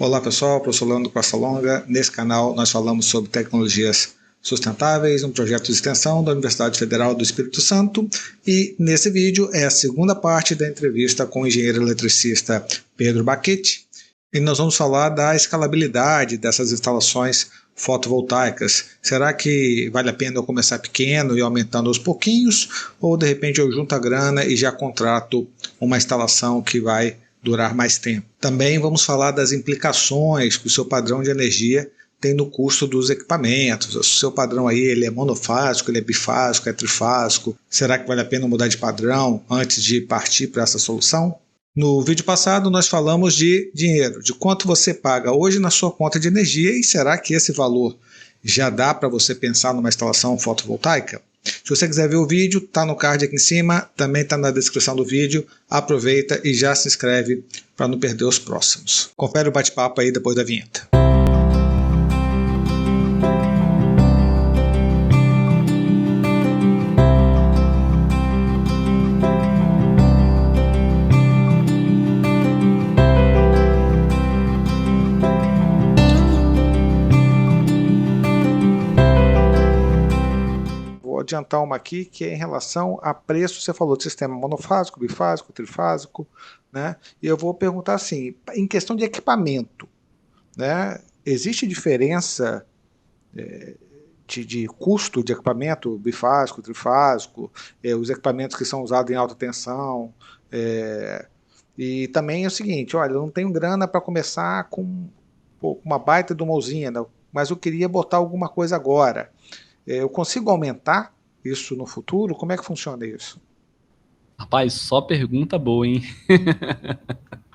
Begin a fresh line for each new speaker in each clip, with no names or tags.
Olá pessoal, professor Leandro Costa Longa. Nesse canal nós falamos sobre tecnologias sustentáveis, um projeto de extensão da Universidade Federal do Espírito Santo, e nesse vídeo é a segunda parte da entrevista com o engenheiro eletricista Pedro Baquete, e nós vamos falar da escalabilidade dessas instalações fotovoltaicas. Será que vale a pena eu começar pequeno e aumentando aos pouquinhos, ou de repente eu junto a grana e já contrato uma instalação que vai durar mais tempo? Também vamos falar das implicações que o seu padrão de energia tem no custo dos equipamentos. O seu padrão aí, ele é monofásico, ele é bifásico, é trifásico. Será que vale a pena mudar de padrão antes de partir para essa solução? No vídeo passado nós falamos de dinheiro, de quanto você paga hoje na sua conta de energia, e será que esse valor já dá para você pensar numa instalação fotovoltaica? Se você quiser ver o vídeo, está no card aqui em cima, também está na descrição do vídeo. Aproveita e já se inscreve para não perder os próximos. Confere o bate-papo aí depois da vinheta. Adiantar uma aqui que é em relação a preço. Você falou de sistema monofásico, bifásico, trifásico, né? E eu vou perguntar assim, em questão de equipamento, né? Existe diferença de custo de equipamento bifásico, trifásico, os equipamentos que são usados em alta tensão, e também é o seguinte, olha, eu não tenho grana para começar com uma baita de uma usina, mas eu queria botar alguma coisa agora. Eu consigo aumentar isso no futuro? Como é que funciona isso?
Rapaz, só pergunta boa, hein?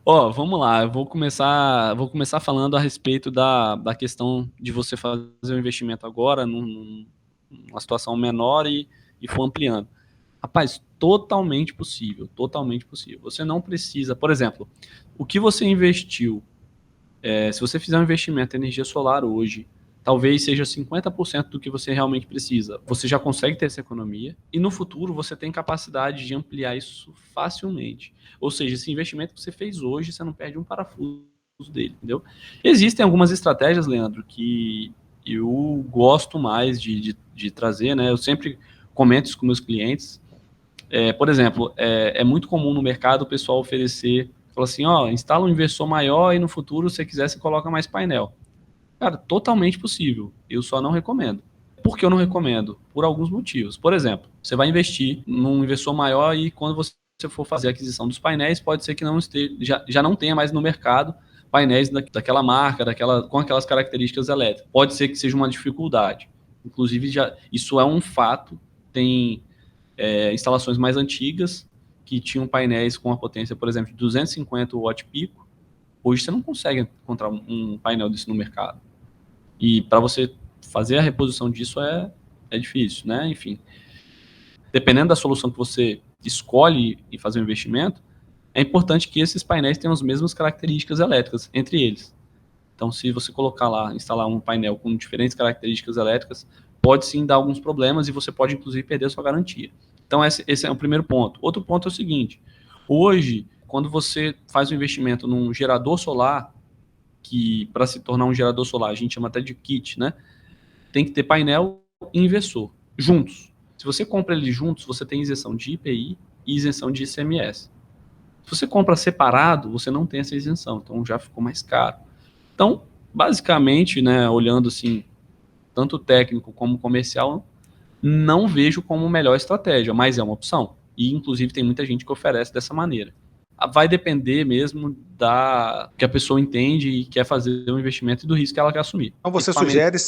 Ó, vamos lá, eu vou começar falando a respeito da questão de você fazer um investimento agora numa situação menor e for ampliando. Rapaz, totalmente possível, totalmente possível. Você não precisa, por exemplo, o que você investiu, se você fizer um investimento em energia solar hoje, talvez seja 50% do que você realmente precisa. Você já consegue ter essa economia e no futuro você tem capacidade de ampliar isso facilmente. Ou seja, esse investimento que você fez hoje, você não perde um parafuso dele, entendeu? Existem algumas estratégias, Leandro, que eu gosto mais de trazer, né? Eu sempre comento isso com meus clientes. Por exemplo, é muito comum no mercado o pessoal oferecer, fala assim, ó, instala um inversor maior e no futuro, se você quiser, você coloca mais painel. Cara, totalmente possível. Eu só não recomendo. Por que eu não recomendo? Por alguns motivos. Por exemplo, você vai investir num inversor maior e quando você for fazer a aquisição dos painéis, pode ser que não esteja, já não tenha mais no mercado painéis daquela marca, com aquelas características elétricas. Pode ser que seja uma dificuldade. Inclusive, isso é um fato. Tem instalações mais antigas que tinham painéis com a potência, por exemplo, de 250 watt pico. Hoje você não consegue encontrar um painel desse no mercado. E para você fazer a reposição disso é difícil, né? Enfim, dependendo da solução que você escolhe e fazer o investimento, é importante que esses painéis tenham as mesmas características elétricas entre eles. Então, se você colocar lá, instalar um painel com diferentes características elétricas, pode sim dar alguns problemas e você pode, inclusive, perder a sua garantia. Então, esse é o primeiro ponto. Outro ponto é o seguinte, hoje, quando você faz um investimento num gerador solar, que para se tornar um gerador solar, a gente chama até de kit, né? Tem que ter painel e inversor, juntos. Se você compra eles juntos, você tem isenção de IPI e isenção de ICMS. Se você compra separado, você não tem essa isenção, então já ficou mais caro. Então, basicamente, né, olhando assim, tanto técnico como comercial, não vejo como melhor estratégia, mas é uma opção. E, inclusive, tem muita gente que oferece dessa maneira. Vai depender mesmo que a pessoa entende e quer fazer o investimento e do risco que ela quer assumir.
Então você sugere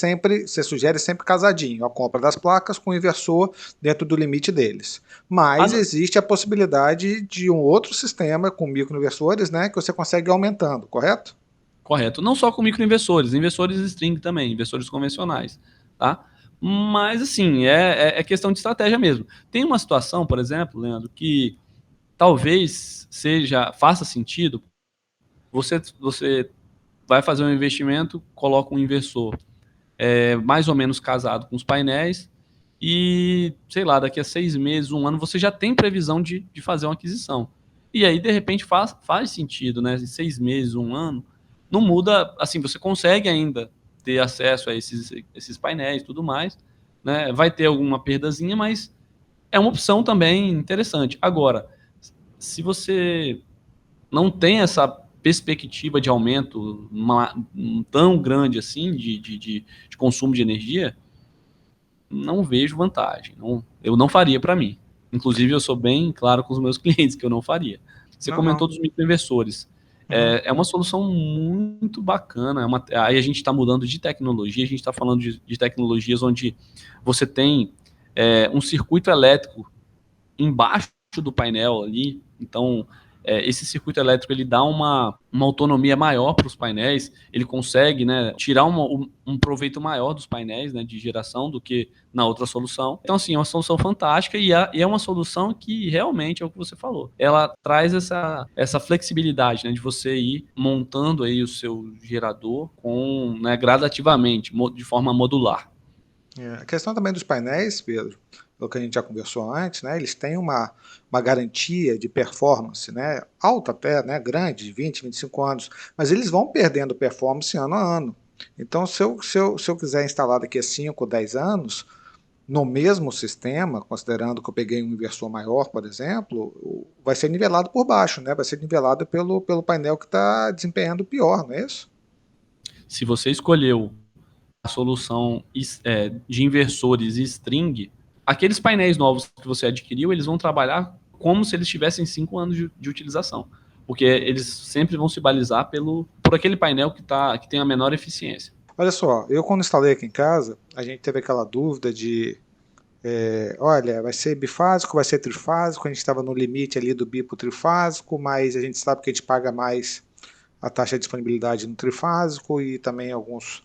sempre casadinho, a compra das placas com o inversor dentro do limite deles. Mas existe a possibilidade de um outro sistema com microinversores, né, que você consegue ir aumentando, correto?
Correto. Não só com microinversores, investidores string também, investidores convencionais, tá? Mas, assim, é questão de estratégia mesmo. Tem uma situação, por exemplo, Leandro, que talvez faça sentido, você vai fazer um investimento, coloca um inversor mais ou menos casado com os painéis e, sei lá, daqui a 6 meses, 1 ano, você já tem previsão de fazer uma aquisição. E aí, de repente, faz sentido, né? Em 6 meses, 1 ano, não muda, assim, você consegue ainda ter acesso a esses painéis e tudo mais, né? Vai ter alguma perdazinha, mas é uma opção também interessante. Agora, se você não tem essa perspectiva de aumento tão grande assim de consumo de energia, não vejo vantagem. Eu não faria para mim. Inclusive, eu sou bem claro com os meus clientes que eu não faria. Você comentou dos microinversores. É uma solução muito bacana. Aí a gente está mudando de tecnologia, a gente está falando de tecnologias onde você tem um circuito elétrico embaixo do painel ali. Então, esse circuito elétrico ele dá uma autonomia maior para os painéis, ele consegue, né, tirar um proveito maior dos painéis, né, de geração do que na outra solução. Então, assim, é uma solução fantástica e é uma solução que realmente é o que você falou. Ela traz essa flexibilidade, né, de você ir montando aí o seu gerador né, gradativamente, de forma modular.
A questão também dos painéis, Pedro, pelo que a gente já conversou antes, né, eles têm uma garantia de performance, né, alta até, né, grande, de 20, 25 anos, mas eles vão perdendo performance ano a ano. Então, se eu quiser instalar daqui a 5 ou 10 anos, no mesmo sistema, considerando que eu peguei um inversor maior, por exemplo, vai ser nivelado por baixo, né, vai ser nivelado pelo painel que está desempenhando pior, não é isso?
Se você escolheu a solução de inversores e string, aqueles painéis novos que você adquiriu, eles vão trabalhar como se eles tivessem 5 anos de utilização, porque eles sempre vão se balizar por aquele painel que tem a menor eficiência.
Olha só, eu quando instalei aqui em casa, a gente teve aquela dúvida de, olha, vai ser bifásico, vai ser trifásico, a gente estava no limite ali do bi para o trifásico, mas a gente sabe que a gente paga mais a taxa de disponibilidade no trifásico e também alguns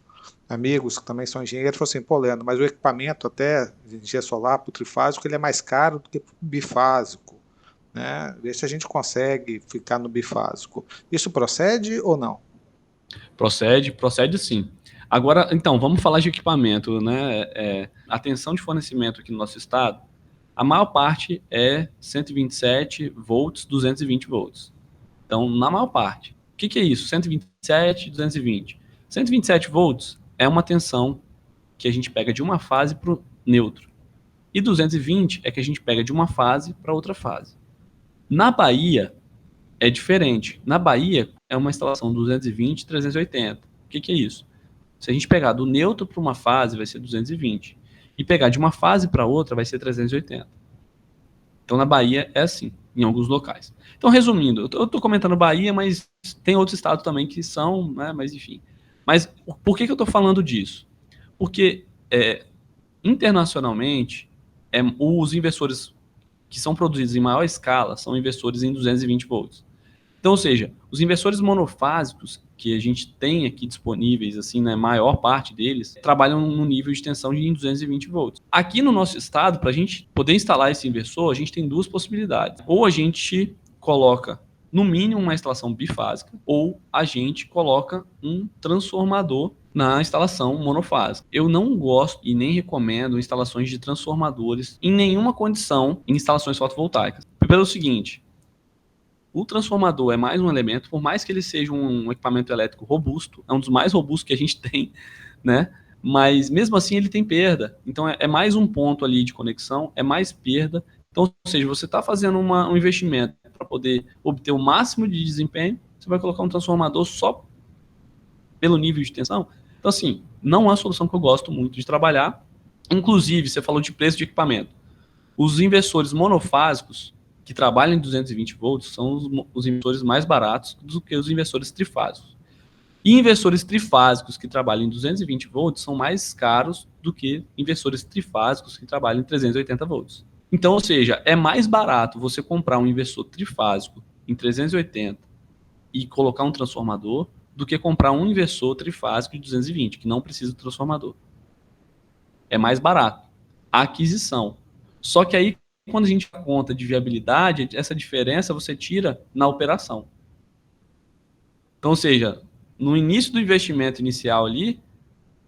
amigos que também são engenheiros falaram assim, pô, Leandro, mas o equipamento até de energia solar para o trifásico ele é mais caro do que para o bifásico, né? Ver se a gente consegue ficar no bifásico. Isso procede ou não?
Procede sim. Agora, então, vamos falar de equipamento, né? A tensão de fornecimento aqui no nosso estado, a maior parte é 127 volts, 220 volts. Então, na maior parte. O que é isso? 127, 220. 127 volts é uma tensão que a gente pega de uma fase para o neutro. E 220 é que a gente pega de uma fase para outra fase. Na Bahia, é diferente. Na Bahia, é uma instalação 220, 380. O que é isso? Se a gente pegar do neutro para uma fase, vai ser 220. E pegar de uma fase para outra, vai ser 380. Então, na Bahia, é assim, em alguns locais. Então, resumindo, eu estou comentando Bahia, mas tem outros estados também que são, né, mas enfim. Mas por que eu estou falando disso? Porque internacionalmente, os inversores que são produzidos em maior escala são inversores em 220 volts. Então, ou seja, os inversores monofásicos que a gente tem aqui disponíveis, assim, na maior parte deles, trabalham no nível de tensão de 220 volts. Aqui no nosso estado, para a gente poder instalar esse inversor, a gente tem duas possibilidades. Ou a gente coloca, no mínimo, uma instalação bifásica, ou a gente coloca um transformador na instalação monofásica. Eu não gosto e nem recomendo instalações de transformadores em nenhuma condição em instalações fotovoltaicas. Pelo seguinte, o transformador é mais um elemento, por mais que ele seja um equipamento elétrico robusto, é um dos mais robustos que a gente tem, né? Mas mesmo assim ele tem perda. Então é mais um ponto ali de conexão, é mais perda. Então, ou seja, você está fazendo um investimento para poder obter o máximo de desempenho, você vai colocar um transformador só pelo nível de tensão. Então, assim, não é uma solução que eu gosto muito de trabalhar. Inclusive, você falou de preço de equipamento. Os inversores monofásicos que trabalham em 220 volts são os inversores mais baratos do que os inversores trifásicos. E inversores trifásicos que trabalham em 220 volts são mais caros do que inversores trifásicos que trabalham em 380 volts. Então, ou seja, é mais barato você comprar um inversor trifásico em 380 e colocar um transformador do que comprar um inversor trifásico de 220, que não precisa do transformador. É mais barato. A aquisição. Só que aí, quando a gente conta de viabilidade, essa diferença você tira na operação. Então, ou seja, no início do investimento inicial ali,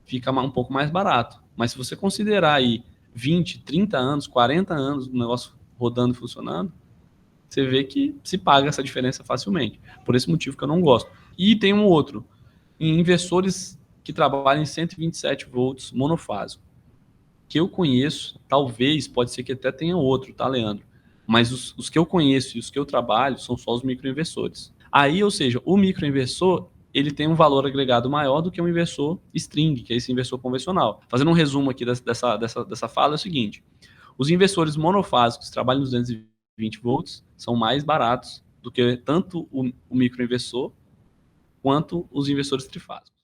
fica um pouco mais barato. Mas se você considerar aí 20, 30 anos, 40 anos do negócio rodando e funcionando, você vê que se paga essa diferença facilmente. Por esse motivo que eu não gosto. E tem um outro. em inversores que trabalham em 127 volts monofásico. Que eu conheço, talvez, pode ser que até tenha outro, tá, Leandro? Mas os que eu conheço e os que eu trabalho são só os microinversores. Aí, ou seja, o microinversor, ele tem um valor agregado maior do que um inversor string, que é esse inversor convencional. Fazendo um resumo aqui dessa fala, é o seguinte: os inversores monofásicos que trabalham nos 220 volts são mais baratos do que tanto o microinversor quanto os inversores trifásicos.